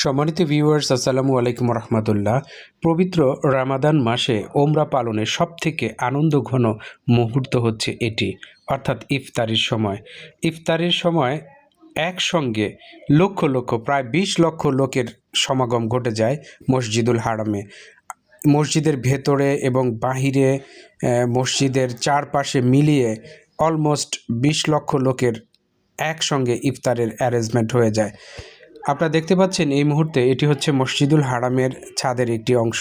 সম্মানিত ভিউয়ার্স, আসসালামু আলাইকুম রহমতুল্লাহ। পবিত্র রামাদান মাসে ওমরা পালনের সবথেকে আনন্দঘন মুহূর্ত হচ্ছে এটি, অর্থাৎ ইফতারির সময়। ইফতারির সময় একসঙ্গে লক্ষ লক্ষ প্রায় ২০ লক্ষ লোকের সমাগম ঘটে যায় মসজিদুল হারামে। মসজিদের ভেতরে এবং বাহিরে, মসজিদের চারপাশে মিলিয়ে অলমোস্ট ২০ লক্ষ লোকের একসঙ্গে ইফতারের অ্যারেঞ্জমেন্ট হয়ে যায়। আপনারা দেখতে পাচ্ছেন এই মুহূর্তে এটি হচ্ছে মসজিদুল হারামের ছাদের একটি অংশ।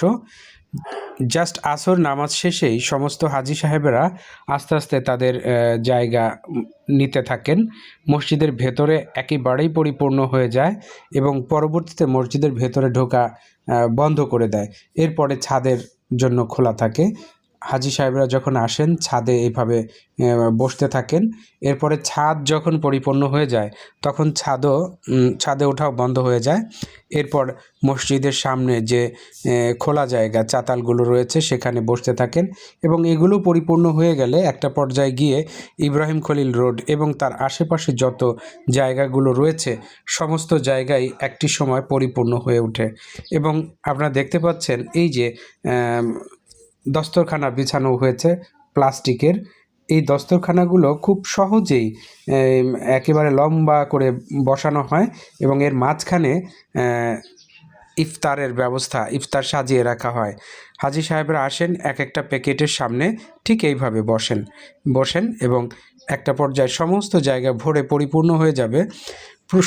জাস্ট আসর নামাজ শেষেই সমস্ত হাজি সাহেবেরা আস্তে আস্তে তাদের জায়গা নিতে থাকেন। মসজিদের ভেতরে একেবারেই পরিপূর্ণ হয়ে যায় এবং পরবর্তীতে মসজিদের ভেতরে ঢোকা বন্ধ করে দেয়। এরপরে ছাদের জন্য খোলা থাকে। হাজি সাহেবরা যখন আসেন ছাদে এইভাবে বসতে থাকেন। এরপরে ছাদ যখন পরিপূর্ণ হয়ে যায় তখন ছাদে ওঠাও বন্ধ হয়ে যায়। এরপর মসজিদের সামনে যে খোলা জায়গা চাতালগুলো রয়েছে সেখানে বসতে থাকেন এবং এগুলো পরিপূর্ণ হয়ে গেলে একটা পর্যায়ে গিয়ে ইব্রাহিম খলিল রোড এবং তার আশেপাশে যত জায়গাগুলো রয়েছে সমস্ত জায়গায় একটি সময় পরিপূর্ণ হয়ে ওঠে। এবং আপনারা দেখতে পাচ্ছেন এই যে দস্তরখানা বিছানো হয়েছে প্লাস্টিকের। এই দস্তরখানাগুলো খুব সহজেই একেবারে লম্বা করে বসানো হয় এবং এর মাঝখানে ইফতারের ব্যবস্থা, ইফতার সাজিয়ে রাখা হয়। হাজি সাহেবরা আসেন এক একটা প্যাকেটের সামনে ঠিক এইভাবে বসেন এবং একটা পর্যায়ে সমস্ত জায়গা ভরে পরিপূর্ণ হয়ে যাবে।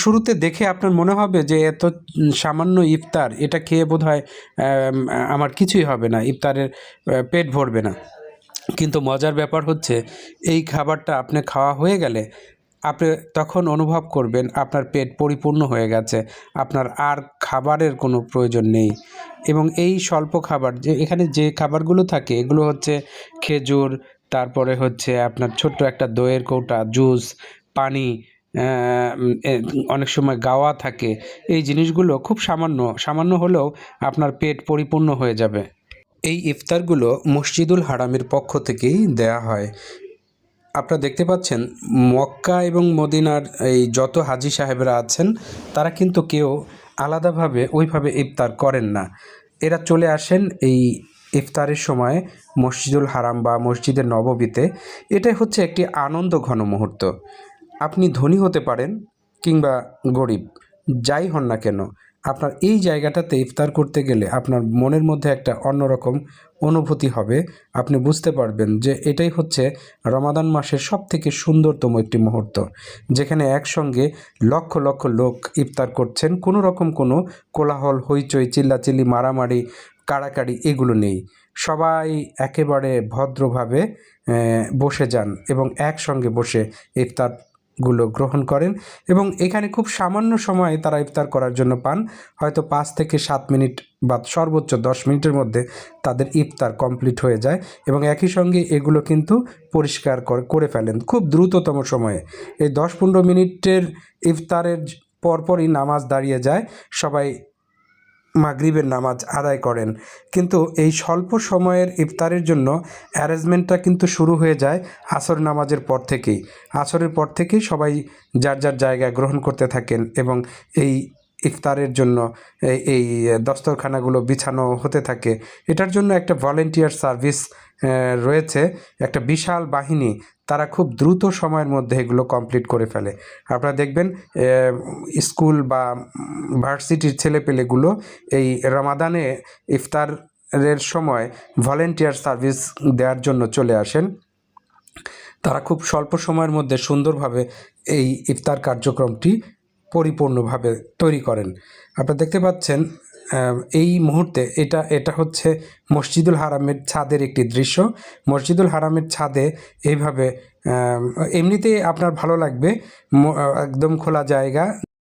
শুরুতে দেখে আপনার মনে হবে যে এত সামান্য ইফতার, এটা খেয়ে বোধহয় আমার কিছুই হবে না, ইফতারের পেট ভরবে না। কিন্তু মজার ব্যাপার হচ্ছে এই খাবারটা আপনি খাওয়া হয়ে গেলে আপনি তখন অনুভব করবেন আপনার পেট পরিপূর্ণ হয়ে গেছে, আপনার আর খাবারের কোনো প্রয়োজন নেই। এবং এই স্বল্প খাবার এখানে যে খাবারগুলো থাকে এগুলো হচ্ছে খেজুর, তারপরে হচ্ছে আপনার ছোট্ট একটা দইয়ের কৌটা, জুস, পানি, অনেক সময় গাওয়া থাকে। এই জিনিসগুলো খুব সামান্য হলেও আপনার পেট পরিপূর্ণ হয়ে যাবে। এই ইফতারগুলো মসজিদুল হারামের পক্ষ থেকেই দেয়া হয়। আপনারা দেখতে পাচ্ছেন মক্কা এবং মদিনার এই যত হাজি সাহেবরা আছেন তারা কিন্তু কেউ আলাদাভাবে ওইভাবে ইফতার করেন না। এরা চলে আসেন এই ইফতারের সময় মসজিদুল হারাম বা মসজিদে নববীতে। এটাই হচ্ছে একটি আনন্দ ঘন মুহূর্ত। আপনি ধনী হতে পারেন কিংবা গরিব, যাই হন না কেন, আপনার এই জায়গাটাতে ইফতার করতে গেলে আপনার মনের মধ্যে একটা অন্যরকম অনুভূতি হবে। আপনি বুঝতে পারবেন যে এটাই হচ্ছে রমাদান মাসের সবথেকে সুন্দরতম একটি মুহূর্ত, যেখানে একসঙ্গে লক্ষ লক্ষ লোক ইফতার করছেন। কোনো রকম কোনো কোলাহল, হইচই, চিল্লাচিল্লি, মারামারি, কাড়াকাড়ি এগুলো নেই। সবাই একেবারে ভদ্রভাবে বসে যান এবং একসঙ্গে বসে ইফতারগুলো গ্রহণ করেন এবং এখানে খুব সামান্য সময় তারা ইফতার করার জন্য পান। হয়তো 5 থেকে 7 মিনিট বা সর্বোচ্চ 10 মিনিটের মধ্যে তাদের ইফতার কমপ্লিট হয়ে যায় এবং একই সঙ্গে এগুলো কিন্তু পরিষ্কার করে ফেলেন খুব দ্রুততম সময়ে। এই 10-15 মিনিটের ইফতারের পরপরই নামাজ দাঁড়িয়ে যায়, সবাই মাগরিবের নামাজ আদায় করেন। কিন্তু এই স্বল্প সময়ের ইফতারের জন্য অ্যারেঞ্জমেন্টটা কিন্তু শুরু হয়ে যায় আসর নামাজের পর থেকেই। আসরের পর থেকেই সবাই যার যার জায়গায় গ্রহণ করতে থাকেন এবং এই ইফতারের জন্য এই দস্তরখানাগুলো বিছানো হতে থাকে। এটার জন্য একটা ভলেন্টিয়ার সার্ভিস রয়েছে, একটা বিশাল বাহিনী, তারা খুব দ্রুত সময়ের মধ্যে এগুলো কমপ্লিট করে ফেলে। আপনারা দেখবেন স্কুল বা ভার্সিটির ছেলেপেলেগুলো এই রমাদানে ইফতারের সময় ভলেন্টিয়ার সার্ভিস দেওয়ার জন্য চলে আসেন। তারা খুব স্বল্প সময়ের মধ্যে সুন্দরভাবে এই ইফতার কার্যক্রমটি পরিপূর্ণভাবে তৈরি করেন। আপনারা দেখতে পাচ্ছেন এই মুহূর্তে এটা হচ্ছে মসজিদুল হারামের ছাদের একটি দৃশ্য। মসজিদুল হারামের ছাদে এইভাবে এমনিতেই আপনার ভালো লাগবে, একদম খোলা জায়গা।